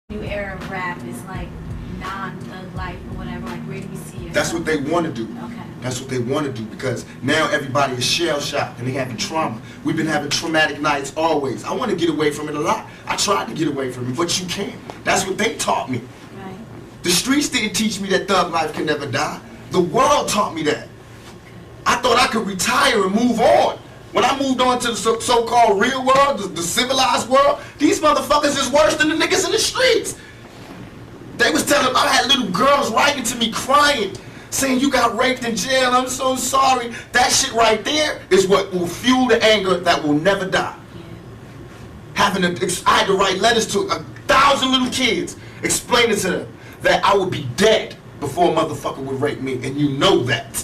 New era of rap is like non-thug life or whatever. Like, where do you see it? That's what they want to do. Okay. That's what they want to do, because now everybody is shell-shocked and they having trauma. We've been having traumatic nights always. I want to get away from it a lot. I tried to get away from it, but you can't. That's what they taught me. Right. The streets didn't teach me that thug life can never die. The world taught me that. I thought I could retire and move on. When I moved on to the so-called real world, the civilized world, these motherfuckers is worse than the niggas in the streets. They was telling, I had little girls writing to me crying, saying, you got raped in jail, I'm so sorry. That shit right there is what will fuel the anger that will never die. I had to write letters to 1,000 little kids explaining to them that I would be dead before a motherfucker would rape me, and you know that.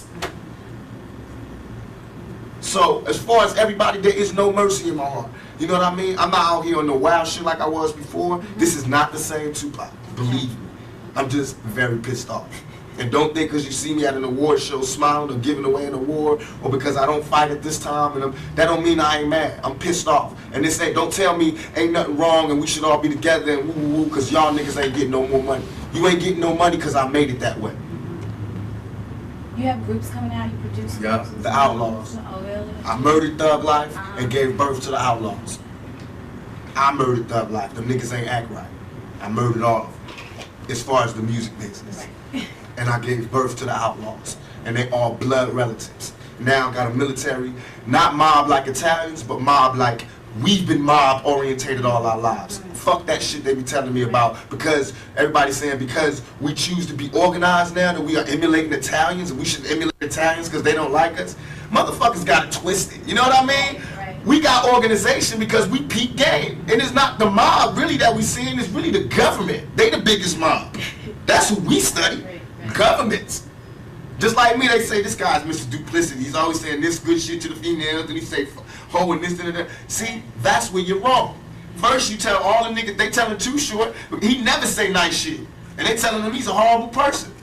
So, as far as everybody, there is no mercy in my heart. You know what I mean? I'm not out here on no wild shit like I was before. This is not the same Tupac, believe me. I'm just very pissed off. And don't think because you see me at an award show smiling or giving away an award, or because I don't fight at this time, and that don't mean I ain't mad. I'm pissed off. And this ain't, don't tell me ain't nothing wrong and we should all be together and woo woo woo because y'all niggas ain't getting no more money. You ain't getting no money because I made it that way. You have groups coming out, you produce? Yeah, the Outlaws. Oh, really? I murdered Thug Life and gave birth to the Outlaws. I murdered Thug Life. Them niggas ain't act right. I murdered all of them, as far as the music business. Right. And I gave birth to the Outlaws. And they all blood relatives. Now I got a military, not mob like Italians, but mob like we've been mob orientated all our lives. Fuck that shit they be telling me about, because everybody's saying because we choose to be organized now that we are emulating Italians and we should emulate Italians because they don't like us. Motherfuckers got it twisted. You know what I mean? Right. We got organization because we peak game. And it's not the mob really that we seeing, it's really the government. They the biggest mob. That's who we study. Right. Governments. Just like me, they say this guy's Mr. Duplicity. He's always saying this good shit to the females, and he say ho and this and that. See, that's where you're wrong. First you tell all the niggas, they tell him Too Short, he never say nice shit. And they telling him he's a horrible person.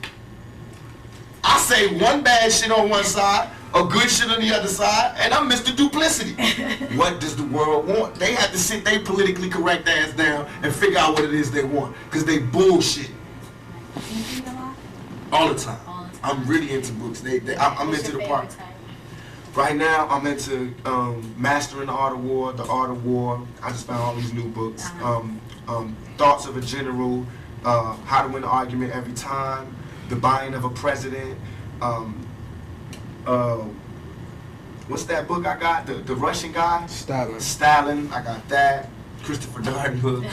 I say one bad shit on one side, a good shit on the other side, and I'm Mr. Duplicity. What does the world want? They have to sit their politically correct ass down and figure out what it is they want, because they bullshit. Do you read a lot? All the time. All the time. I'm really into books. I'm What's into your the part. favorite type? Right now, I'm into Mastering the Art of War, The Art of War. I just found all these new books. Thoughts of a General, How to Win an Argument Every Time, The Buying of a President. What's that book I got? The Russian guy? Stalin. I got that. Christopher Darden book.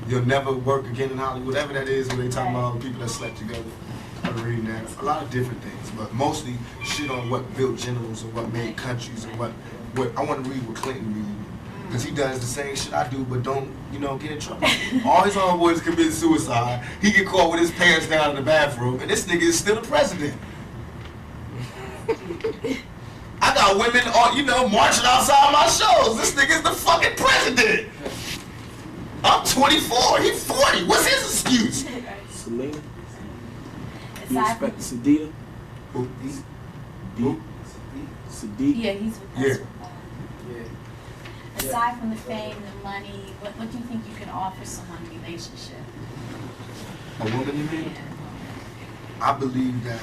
You'll Never Work Again in Hollywood. Whatever that is, when they talk about all the people that slept together. I'm reading that. A lot of different things, but mostly shit on what built generals and what made countries and what I want to read what Clinton read. Because he does the same shit I do, but don't, get in trouble. All his homeboys commit suicide. He get caught with his pants down in the bathroom, and this nigga is still the president. I got women, marching outside my shows. This nigga is the fucking president. I'm 24, he's 40. What's his excuse? Selena. You Aside from, respect Sadia? Who? Sadiq? yeah, he's with us. Yeah. Aside from the fame, the money, what do you think you can offer someone in a relationship? A woman, you mean? I believe that,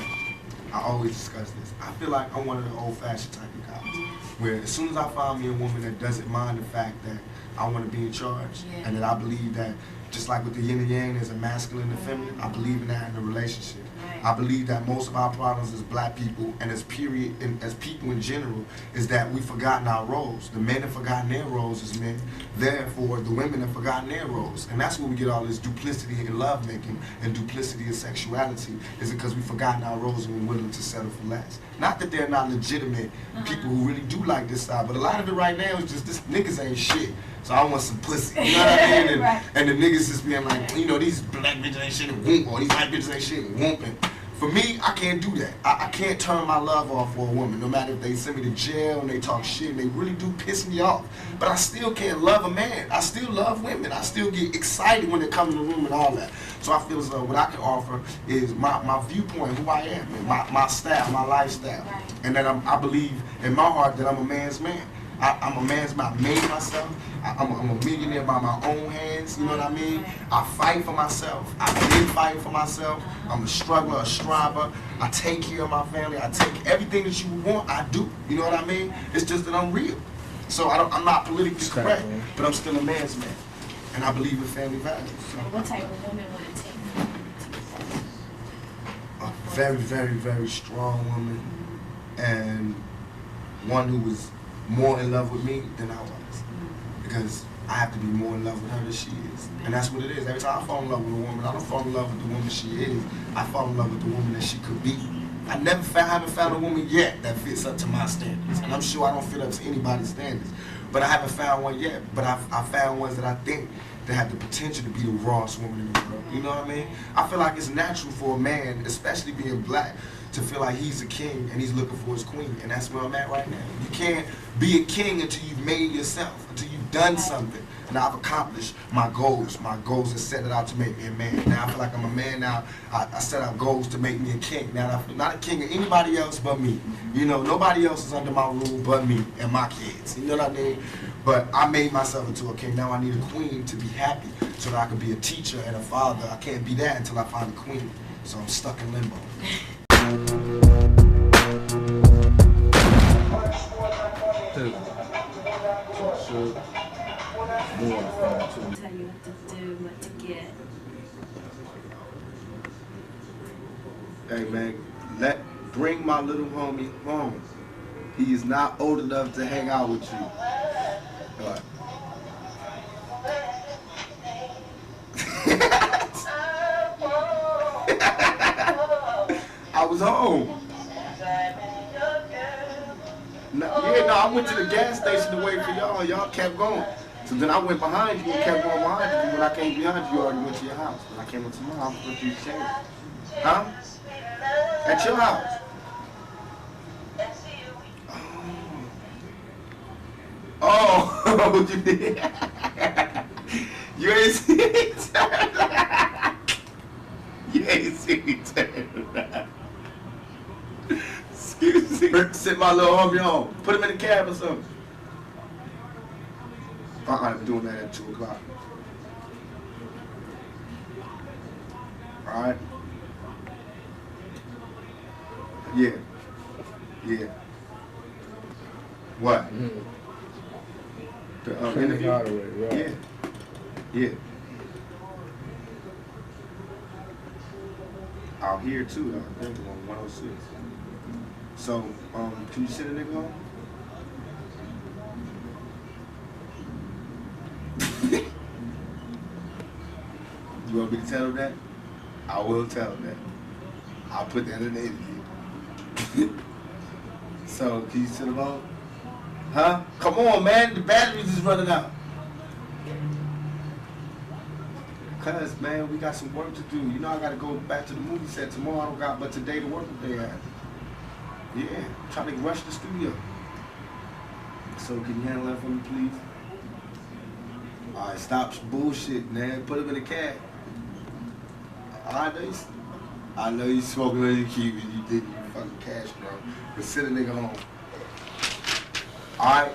I always discuss this, I feel like I'm one of the old-fashioned type of guys, where as soon as I find me a woman that doesn't mind the fact that I want to be in charge, and that I believe that, just like with the yin and yang, there's a masculine and feminine, I believe in that in a relationship. I believe that most of our problems as black people and as people in general is that we've forgotten our roles. The men have forgotten their roles as men, therefore the women have forgotten their roles. And that's where we get all this duplicity in lovemaking and duplicity in sexuality, is because we've forgotten our roles and we're willing to settle for less. Not that they're not legitimate people who really do like this side, but a lot of it right now is just this niggas ain't shit. So I want some pussy, you know what I mean? And the niggas just being like, these black bitches ain't shit and whoop, or these white bitches ain't shit and whooping. For me, I can't do that. I can't turn my love off for a woman, no matter if they send me to jail and they talk shit and they really do piss me off. But I still can't love a man. I still love women. I still get excited when they come in the room and all that. So I feel as though what I can offer is my viewpoint, who I am, and my style, my lifestyle. And that I believe in my heart that I'm a man's man. I'm a man's man. I made myself. I'm a millionaire by my own hands. You know what I mean? I fight for myself. I've been fighting for myself. I'm a struggler, a striver. I take care of my family. I take everything that you want. I do. You know what I mean? It's just that I'm real. So I'm not politically correct, but I'm still a man's man, and I believe in family values. So. What type of woman would it take? A very, very, very strong woman, and one who was more in love with me than I was, because I have to be more in love with her than she is, and that's what it is. Every time I fall in love with a woman, I don't fall in love with the woman she is. I fall in love with the woman that she could be. I haven't found a woman yet that fits up to my standards, and I'm sure I don't fit up to anybody's standards. But I haven't found one yet. But I found ones that I think that have the potential to be the rawest woman in the world. You know what I mean? I feel like it's natural for a man, especially being black, to feel like he's a king and he's looking for his queen, and that's where I'm at right now. You can't be a king until you've made yourself, until you've done something. And I've accomplished my goals. My goals are set it out to make me a man. Now I feel like I'm a man now. I set out goals to make me a king. Now I'm not a king of anybody else but me. You know, nobody else is under my rule but me and my kids. You know what I mean? But I made myself into a king. Now I need a queen to be happy so that I can be a teacher and a father. I can't be that until I find a queen. So I'm stuck in limbo. Tell you what to do, what to get. Hey man, bring my little homie home. He is not old enough to hang out with you. I was home. I went to the gas station to wait for y'all. Y'all kept going. So then I went behind you and kept going behind you. When I came behind you, you already went to your house. When I came into my house, what you saying? Huh? At your house. Oh, you did? You ain't see me turn. You ain't see me turn. Excuse me. Sit my little homie home. Put him in the cab or something. I'm doing that at 2 o'clock. Alright? Yeah. Yeah. What? The interview? Right. Yeah. Yeah. Out here too, though. I think on 106. So, can you send a nigga home? You want me to tell him that? I will tell him that. I'll put that in the interview. So, can you send him home? Huh? Come on, man. The batteries is running out. Cuz, man, we got some work to do. You know I got to go back to the movie set tomorrow. I don't got but today to work with they at. Yeah, trying to rush the studio. So can you handle that for me, please? All right, stop bullshit, man. Put him in the cab. I know you smoking on your key, but you did your fucking cash, bro. But send a nigga home. All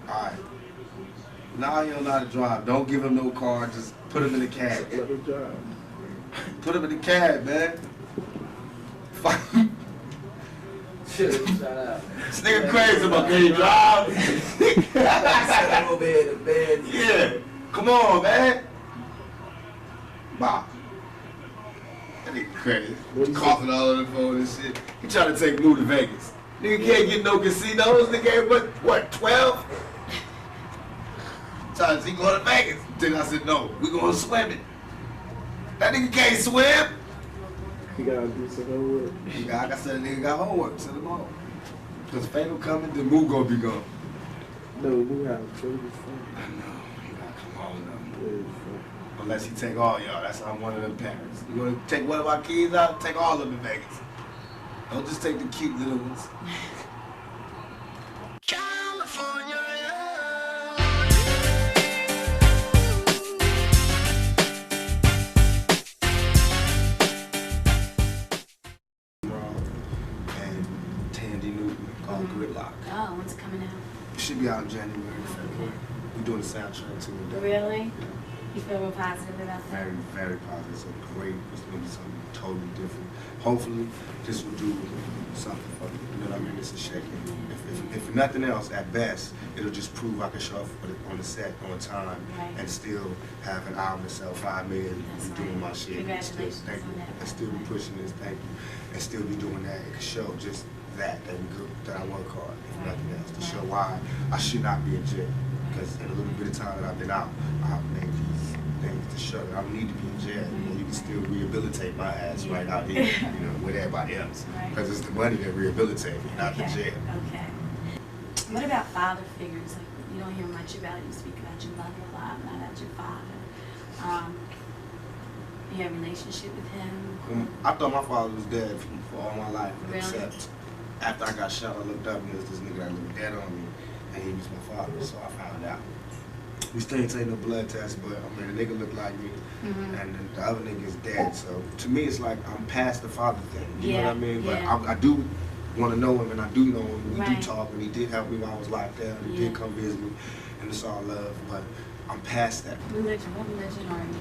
right. Now he don't know how to drive. Don't give him no car. Just put him in the cab. Let him drive. Put him in the cab, man. Fuck. Shit, shout out. This nigga crazy about can he drive? Yeah. Come on, man. Wow. That nigga crazy. Coughing all over the phone and shit. He trying to take Blue to Vegas. Nigga can't get no casinos. Nigga ain't what, 12? Trying to see go to Vegas. Then I said, no, we going swimming. That nigga can't swim. You gotta do some homework. I said, nigga got homework. Send him home. Because Fatal coming, then Moo gonna be gone. No, we have to fun. I know. He gotta come home though. Yeah, it's fun. Unless he take all y'all. That's how I'm one of them parents. You wanna take one of our kids out, take all of them in Vegas. Don't just take the cute little ones. California. Gridlock. Oh, when's it coming out? It should be out in January, February. We're doing the soundtrack to it. Really? Yeah. You feel real positive about that? Very, very positive. It's a great, it's going to be something totally different. Hopefully, this will do something for me. You know what I mean? It's a shaking. If nothing else, at best, it'll just prove I can show up on the set on time and still have an album to sell 5 million and doing my shit. Congratulations thank you. on that. And still be pushing this, thank you. And still be doing that. It can show just that we good, that I work hard, if nothing else, to show why I should not be in jail. Because in a little bit of time that I've been out, I've made these things to show that I don't need to be in jail. You know, you can still rehabilitate my ass right out here, you know, with everybody else. Because it's the money that rehabilitates me, not the jail. Okay. What about father figures? Like, you don't hear much about it. You speak about your mother a lot, not about your father. You have a relationship with him? I thought my father was dead for all my life, Really? except after I got shot, I looked up and there was this nigga that looked dead on me, and he was my father, so I found out. We still ain't take no blood test, but I mean, the nigga looked like me, and the other nigga is dead, so to me, it's like I'm past the father thing, you know what I mean? But I do want to know him, and I do know him, we do talk, and he did help me when I was locked down, he did come visit me, and it's all love, but I'm past that. Religion, what religion are you?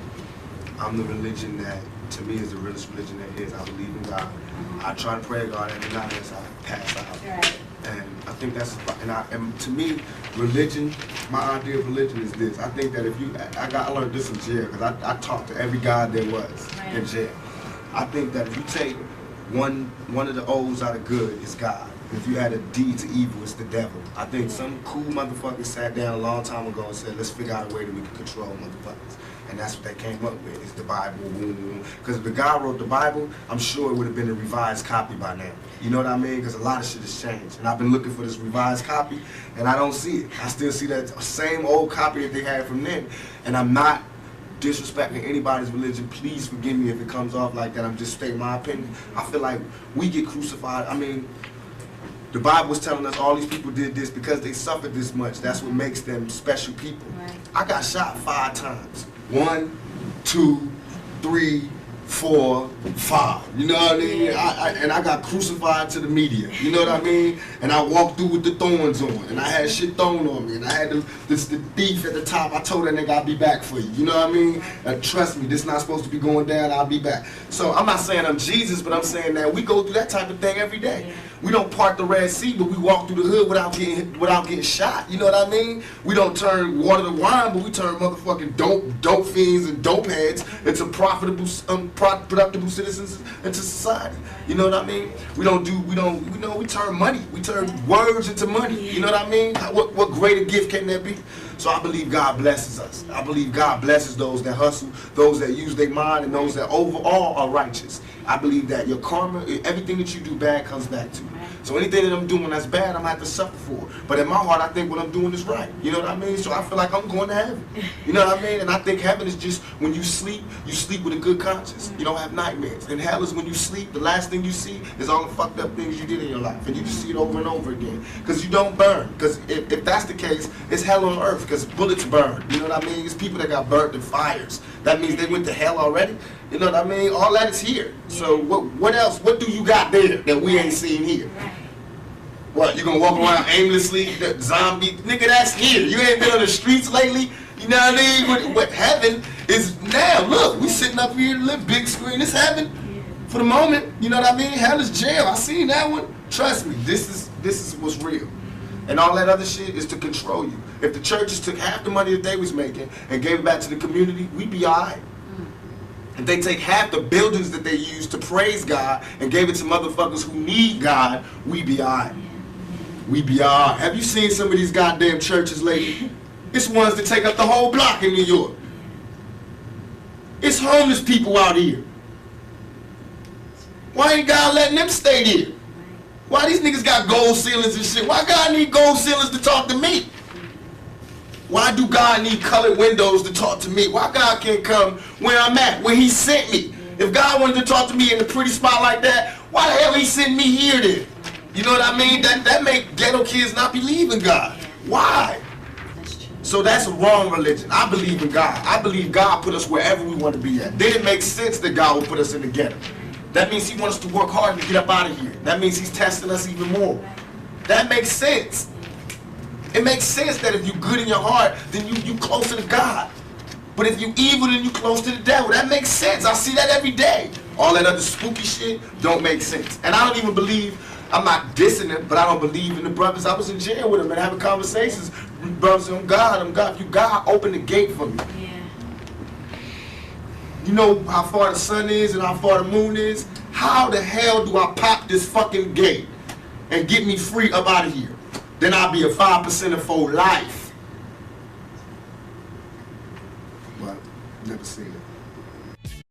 I'm the religion that, to me, is the realest religion that is. I believe in God. I try to pray to God every night as I pass out. Right. And I think that's, and to me, religion, my idea of religion is this. I think that if you, I learned this in jail, because I talked to every God there was in jail. I think that if you take one of the O's out of good, it's God. If you add a D to evil, it's the devil. I think some cool motherfuckers sat down a long time ago and said, let's figure out a way that we can control motherfuckers. And that's what they came up with, is the Bible. Because if the guy wrote the Bible, I'm sure it would have been a revised copy by now. You know what I mean? Because a lot of shit has changed. And I've been looking for this revised copy, and I don't see it. I still see that same old copy that they had from then. And I'm not disrespecting anybody's religion. Please forgive me if it comes off like that. I'm just stating my opinion. I feel like we get crucified. I mean, the Bible was telling us all these people did this because they suffered this much. That's what makes them special people. I got shot 5 times. 1, 2, 3, 4, 5. You know what I mean? And I got crucified to the media. You know what I mean? And I walked through with the thorns on. And I had shit thrown on me. And I had the thief at the top. I told that nigga I'll be back for you. You know what I mean? And trust me, this not supposed to be going down. I'll be back. So I'm not saying I'm Jesus, but I'm saying that we go through that type of thing every day. We don't part the Red Sea, but we walk through the hood without getting shot. You know what I mean? We don't turn water to wine, but we turn motherfucking dope fiends and dope heads into productive citizens into society. You know what I mean? We turn money. We turn words into money. You know what I mean? What greater gift can there be? So I believe God blesses us. I believe God blesses those that hustle, those that use their mind, and those that overall are righteous. I believe that your karma, everything that you do bad comes back to you. So anything that I'm doing that's bad, I'm going to have to suffer for. But in my heart, I think what I'm doing is right. You know what I mean? So I feel like I'm going to heaven. You know what I mean? And I think heaven is just when you sleep with a good conscience. You don't have nightmares. And hell is when you sleep, the last thing you see is all the fucked up things you did in your life. And you just see it over and over again. Because you don't burn. Because if that's the case, it's hell on earth. Because bullets burn. You know what I mean? It's people that got burnt in fires. That means they went to hell already. You know what I mean? All that is here. So what else? What do you got there that we ain't seen here? What, you gonna walk around aimlessly, the zombie? Nigga, that's here. You ain't been on the streets lately? You know what I mean? What heaven is now. Look, we sitting up here, live big screen. It's heaven for the moment. You know what I mean? Hell is jail. I seen that one. Trust me, this is what's real. And all that other shit is to control you. If the churches took half the money that they was making and gave it back to the community, we'd be all right. If they take half the buildings that they use to praise God and gave it to motherfuckers who need God, we'd be all right. We'd be all right. Have you seen some of these goddamn churches lately? It's ones that take up the whole block in New York. It's homeless people out here. Why ain't God letting them stay there? Why these niggas got gold ceilings and shit? Why God need gold ceilings to talk to me? Why do God need colored windows to talk to me? Why God can't come where I'm at, where he sent me? If God wanted to talk to me in a pretty spot like that, why the hell he sent me here then? You know what I mean? That make ghetto kids not believe in God. Why? So that's a wrong religion. I believe in God. I believe God put us wherever we want to be at. Then it makes sense that God will put us in the ghetto. That means he wants us to work hard to get up out of here. That means he's testing us even more. That makes sense. It makes sense that if you good in your heart, then you closer to God. But if you evil, then you close to the devil. That makes sense. I see that every day. All that other spooky shit don't make sense. And I don't even believe, I'm not dissing it, but I don't believe in the brothers. I was in jail with them and having conversations. Brothers, I'm God. If you God, open the gate for me. Yeah. You know how far the sun is and how far the moon is? How the hell do I pop this fucking gate and get me free up out of here? Then I'll be a 5% for life. But never seen it.